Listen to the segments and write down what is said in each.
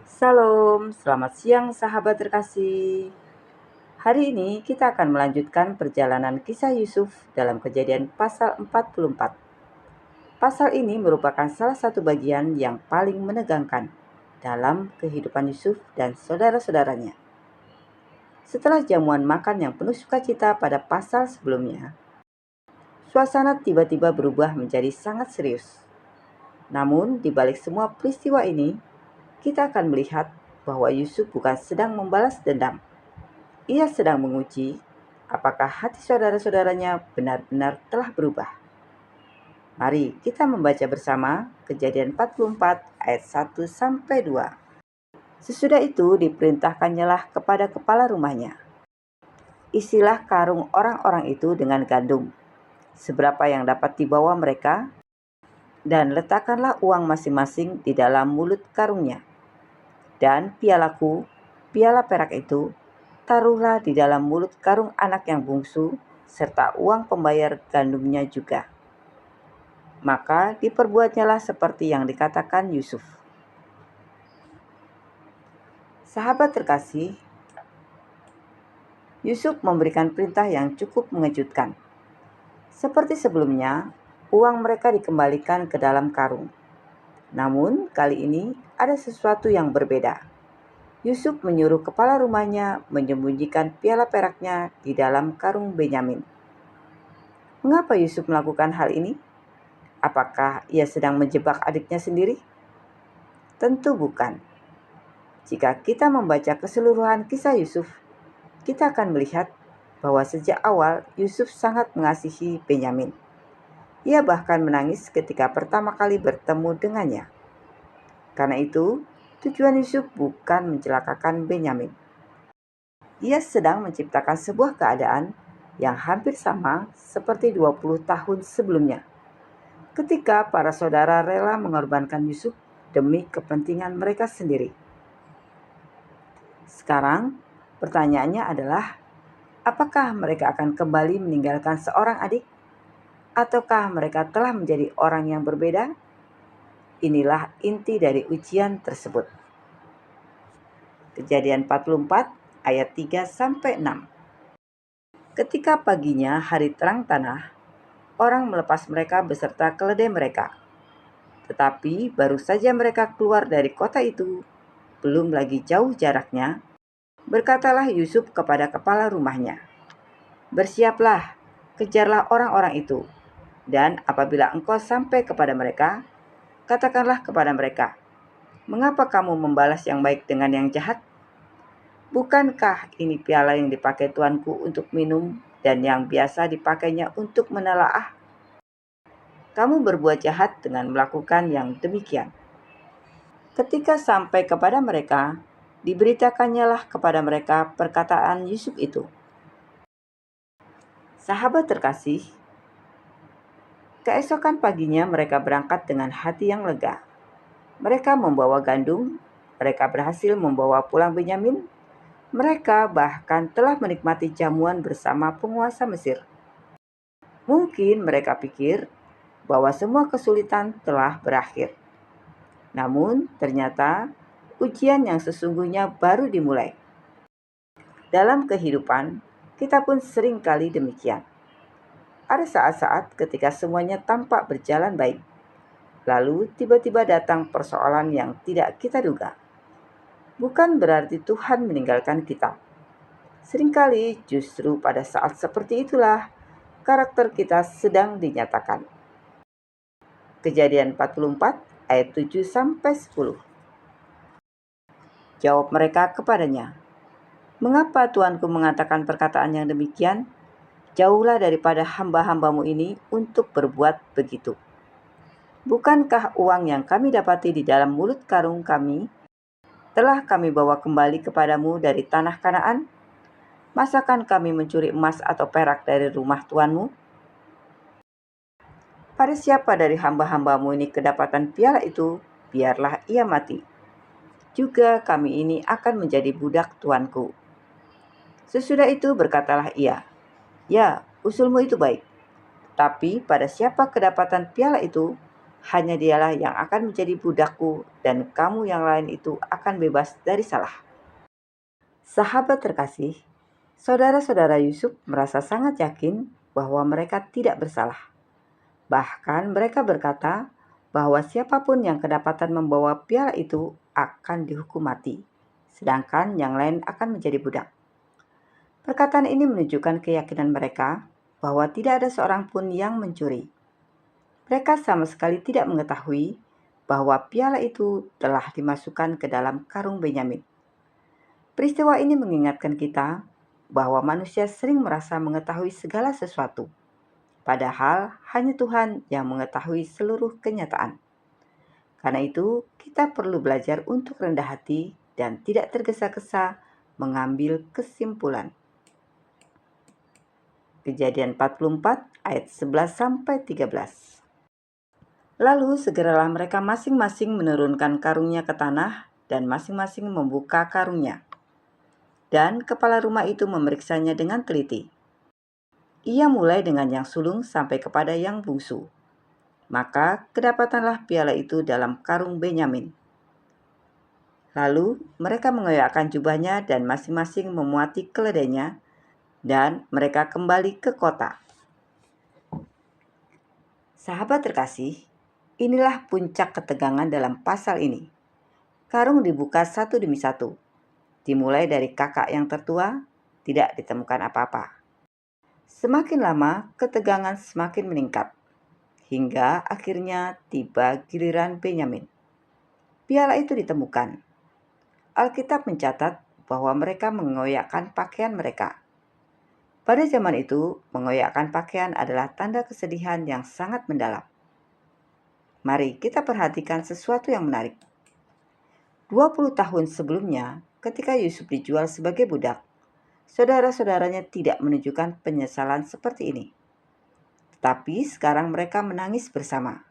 Salam, selamat siang sahabat terkasih. Hari ini kita akan melanjutkan perjalanan kisah Yusuf dalam Kejadian pasal 44. Pasal ini merupakan salah satu bagian yang paling menegangkan dalam kehidupan Yusuf dan saudara-saudaranya. Setelah jamuan makan yang penuh sukacita pada pasal sebelumnya, suasana tiba-tiba berubah menjadi sangat serius. Namun, di balik semua peristiwa ini, kita akan melihat bahwa Yusuf bukan sedang membalas dendam. Ia sedang menguji apakah hati saudara-saudaranya benar-benar telah berubah. Mari kita membaca bersama Kejadian 44 ayat 1 sampai 2. Sesudah itu diperintahkannyalah kepada kepala rumahnya, isilah karung orang-orang itu dengan gandum, seberapa yang dapat dibawa mereka, dan letakkanlah uang masing-masing di dalam mulut karungnya. Dan pialaku, piala perak itu, taruhlah di dalam mulut karung anak yang bungsu, serta uang pembayar gandumnya juga. Maka diperbuatnyalah seperti yang dikatakan Yusuf. Sahabat terkasih, Yusuf memberikan perintah yang cukup mengejutkan. Seperti sebelumnya, uang mereka dikembalikan ke dalam karung. Namun, kali ini ada sesuatu yang berbeda. Yusuf menyuruh kepala rumahnya menyembunyikan piala peraknya di dalam karung Benyamin. Mengapa Yusuf melakukan hal ini? Apakah ia sedang menjebak adiknya sendiri? Tentu bukan. Jika kita membaca keseluruhan kisah Yusuf, kita akan melihat bahwa sejak awal Yusuf sangat mengasihi Benyamin. Ia bahkan menangis ketika pertama kali bertemu dengannya. Karena itu, tujuan Yusuf bukan mencelakakan Benyamin. Ia sedang menciptakan sebuah keadaan yang hampir sama seperti 20 tahun sebelumnya, ketika para saudara rela mengorbankan Yusuf demi kepentingan mereka sendiri. Sekarang, pertanyaannya adalah, apakah mereka akan kembali meninggalkan seorang adik? Ataukah mereka telah menjadi orang yang berbeda? Inilah inti dari ujian tersebut. Kejadian 44 ayat 3-6. Ketika paginya hari terang tanah, orang melepas mereka beserta keledai mereka. Tetapi baru saja mereka keluar dari kota itu, belum lagi jauh jaraknya, berkatalah Yusuf kepada kepala rumahnya, "Bersiaplah, kejarlah orang-orang itu, dan apabila engkau sampai kepada mereka, katakanlah kepada mereka, mengapa kamu membalas yang baik dengan yang jahat? Bukankah ini piala yang dipakai tuanku untuk minum dan yang biasa dipakainya untuk menelaah? Kamu berbuat jahat dengan melakukan yang demikian." Ketika sampai kepada mereka, diberitakannya kepada mereka perkataan Yusuf itu. Sahabat terkasih, keesokan paginya mereka berangkat dengan hati yang lega. Mereka membawa gandum, mereka berhasil membawa pulang Benyamin, mereka bahkan telah menikmati jamuan bersama penguasa Mesir. Mungkin mereka pikir bahwa semua kesulitan telah berakhir. Namun ternyata ujian yang sesungguhnya baru dimulai. Dalam kehidupan, kita pun sering kali demikian. Ada saat-saat ketika semuanya tampak berjalan baik. Lalu tiba-tiba datang persoalan yang tidak kita duga. Bukan berarti Tuhan meninggalkan kita. Seringkali justru pada saat seperti itulah karakter kita sedang dinyatakan. Kejadian 44 ayat 7-10. Jawab mereka kepadanya, "Mengapa Tuanku mengatakan perkataan yang demikian? Jauhlah daripada hamba-hambamu ini untuk berbuat begitu. Bukankah uang yang kami dapati di dalam mulut karung kami telah kami bawa kembali kepadamu dari tanah Kanaan? Masakan kami mencuri emas atau perak dari rumah tuanmu? Pada siapa dari hamba-hambamu ini kedapatan piala itu, biarlah ia mati. Juga kami ini akan menjadi budak tuanku." Sesudah itu berkatalah ia, "Ya, usulmu itu baik. Tapi pada siapa kedapatan piala itu, hanya dialah yang akan menjadi budakku dan kamu yang lain itu akan bebas dari salah. Sahabat terkasih, saudara-saudara Yusuf merasa sangat yakin bahwa mereka tidak bersalah. Bahkan mereka berkata bahwa siapapun yang kedapatan membawa piala itu akan dihukum mati, sedangkan yang lain akan menjadi budak. Perkataan ini menunjukkan keyakinan mereka bahwa tidak ada seorang pun yang mencuri. Mereka sama sekali tidak mengetahui bahwa piala itu telah dimasukkan ke dalam karung Benyamin. Peristiwa ini mengingatkan kita bahwa manusia sering merasa mengetahui segala sesuatu, padahal hanya Tuhan yang mengetahui seluruh kenyataan. Karena itu, kita perlu belajar untuk rendah hati dan tidak tergesa-gesa mengambil kesimpulan. Kejadian 44 ayat 11-13. Lalu segeralah mereka masing-masing menurunkan karungnya ke tanah dan masing-masing membuka karungnya. Dan kepala rumah itu memeriksanya dengan teliti. Ia mulai dengan yang sulung sampai kepada yang bungsu. Maka kedapatanlah piala itu dalam karung Benyamin. Lalu mereka mengoyakkan jubahnya dan masing-masing memuati keledainya, dan mereka kembali ke kota. Sahabat terkasih, inilah puncak ketegangan dalam pasal ini. Karung dibuka satu demi satu. Dimulai dari kakak yang tertua, tidak ditemukan apa-apa. Semakin lama, ketegangan semakin meningkat, hingga akhirnya tiba giliran Benyamin. Piala itu ditemukan. Alkitab mencatat bahwa mereka mengoyakkan pakaian mereka. Pada zaman itu, mengoyakkan pakaian adalah tanda kesedihan yang sangat mendalam. Mari kita perhatikan sesuatu yang menarik. 20 tahun sebelumnya, ketika Yusuf dijual sebagai budak, saudara-saudaranya tidak menunjukkan penyesalan seperti ini. Tetapi sekarang mereka menangis bersama.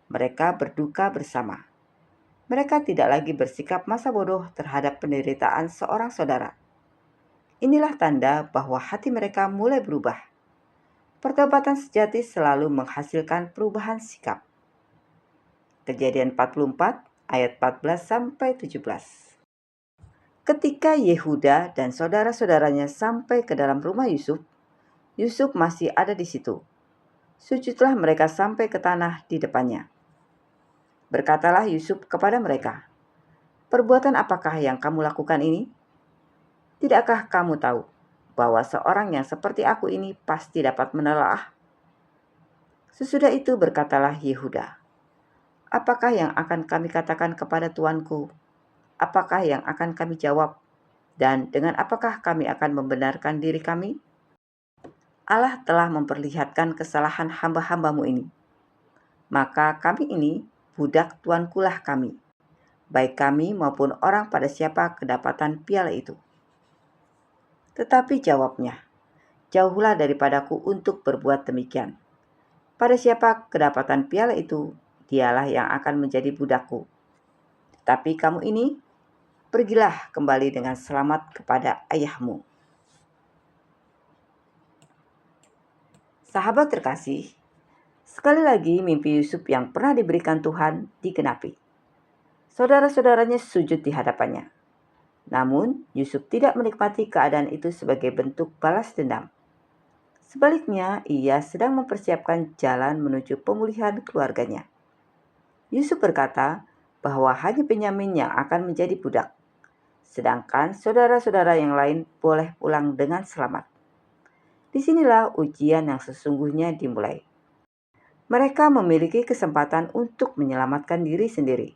Mereka berduka bersama. Mereka tidak lagi bersikap masa bodoh terhadap penderitaan seorang saudara. Inilah tanda bahwa hati mereka mulai berubah. Pertobatan sejati selalu menghasilkan perubahan sikap. Kejadian 44 ayat 14-17. Ketika Yehuda dan saudara-saudaranya sampai ke dalam rumah Yusuf, Yusuf masih ada di situ. Sujudlah mereka sampai ke tanah di depannya. Berkatalah Yusuf kepada mereka, "Perbuatan apakah yang kamu lakukan ini? Tidakkah kamu tahu bahwa seorang yang seperti aku ini pasti dapat menelaah?" Sesudah itu berkatalah Yehuda, "Apakah yang akan kami katakan kepada tuanku? Apakah yang akan kami jawab? Dan dengan apakah kami akan membenarkan diri kami? Allah telah memperlihatkan kesalahan hamba-hambamu ini. Maka kami ini budak tuankulah kami, baik kami maupun orang pada siapa kedapatan piala itu." Tetapi jawabnya, "Jauhlah daripadaku untuk berbuat demikian. Pada siapa kedapatan piala itu, dialah yang akan menjadi budakku. Tetapi kamu ini, pergilah kembali dengan selamat kepada ayahmu." Sahabat terkasih, sekali lagi mimpi Yusuf yang pernah diberikan Tuhan digenapi. Saudara-saudaranya sujud di hadapannya. Namun, Yusuf tidak menikmati keadaan itu sebagai bentuk balas dendam. Sebaliknya, ia sedang mempersiapkan jalan menuju pemulihan keluarganya. Yusuf berkata bahwa hanya Benyamin yang akan menjadi budak, sedangkan saudara-saudara yang lain boleh pulang dengan selamat. Disinilah ujian yang sesungguhnya dimulai. Mereka memiliki kesempatan untuk menyelamatkan diri sendiri.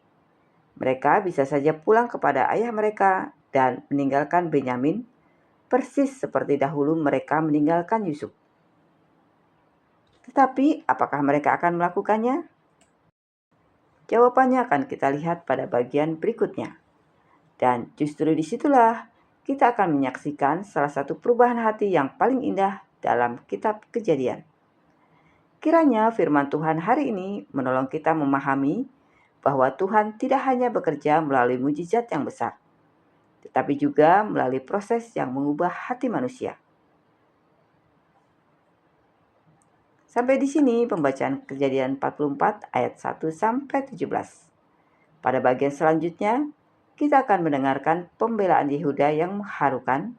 Mereka bisa saja pulang kepada ayah mereka dan meninggalkan Benyamin, persis seperti dahulu mereka meninggalkan Yusuf. Tetapi apakah mereka akan melakukannya? Jawabannya akan kita lihat pada bagian berikutnya. Dan justru disitulah kita akan menyaksikan salah satu perubahan hati yang paling indah dalam kitab Kejadian. Kiranya firman Tuhan hari ini menolong kita memahami bahwa Tuhan tidak hanya bekerja melalui mujizat yang besar, tetapi juga melalui proses yang mengubah hati manusia. Sampai di sini pembacaan Kejadian 44 ayat 1 sampai 17. Pada bagian selanjutnya, kita akan mendengarkan pembelaan Yehuda yang mengharukan,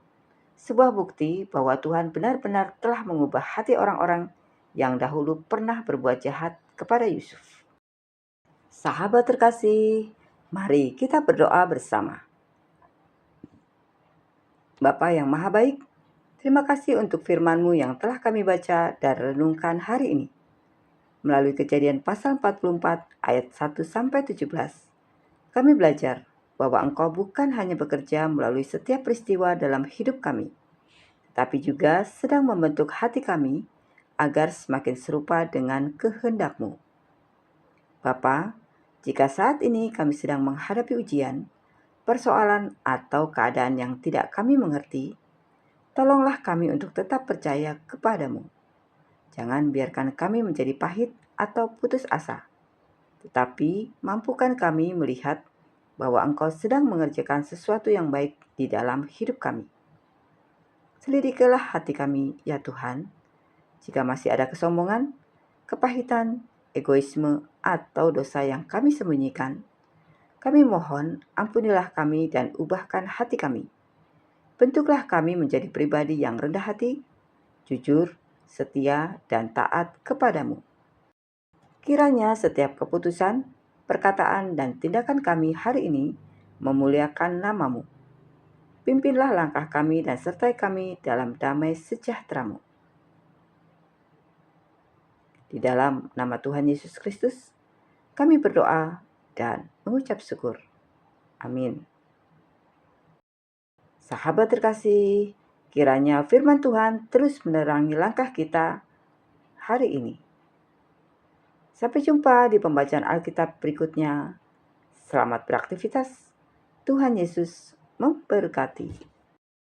sebuah bukti bahwa Tuhan benar-benar telah mengubah hati orang-orang yang dahulu pernah berbuat jahat kepada Yusuf. Sahabat terkasih, mari kita berdoa bersama. Bapa yang Maha Baik, terima kasih untuk firman-Mu yang telah kami baca dan renungkan hari ini. Melalui Kejadian pasal 44 ayat 1 sampai 17, kami belajar bahwa Engkau bukan hanya bekerja melalui setiap peristiwa dalam hidup kami, tapi juga sedang membentuk hati kami agar semakin serupa dengan kehendak-Mu. Bapa, jika saat ini kami sedang menghadapi ujian, persoalan atau keadaan yang tidak kami mengerti, tolonglah kami untuk tetap percaya kepadamu. Jangan biarkan kami menjadi pahit atau putus asa, tetapi mampukan kami melihat bahwa Engkau sedang mengerjakan sesuatu yang baik di dalam hidup kami. Selidikilah hati kami, ya Tuhan, jika masih ada kesombongan, kepahitan, egoisme, atau dosa yang kami sembunyikan. Kami mohon, ampunilah kami dan ubahkan hati kami. Bentuklah kami menjadi pribadi yang rendah hati, jujur, setia, dan taat kepadamu. Kiranya setiap keputusan, perkataan, dan tindakan kami hari ini memuliakan nama-Mu. Pimpinlah langkah kami dan sertai kami dalam damai sejahtera-Mu. Di dalam nama Tuhan Yesus Kristus, kami berdoa dan mengucap syukur. Amin. Sahabat terkasih, kiranya firman Tuhan terus menerangi langkah kita hari ini. Sampai jumpa di pembacaan Alkitab berikutnya. Selamat beraktivitas. Tuhan Yesus memberkati.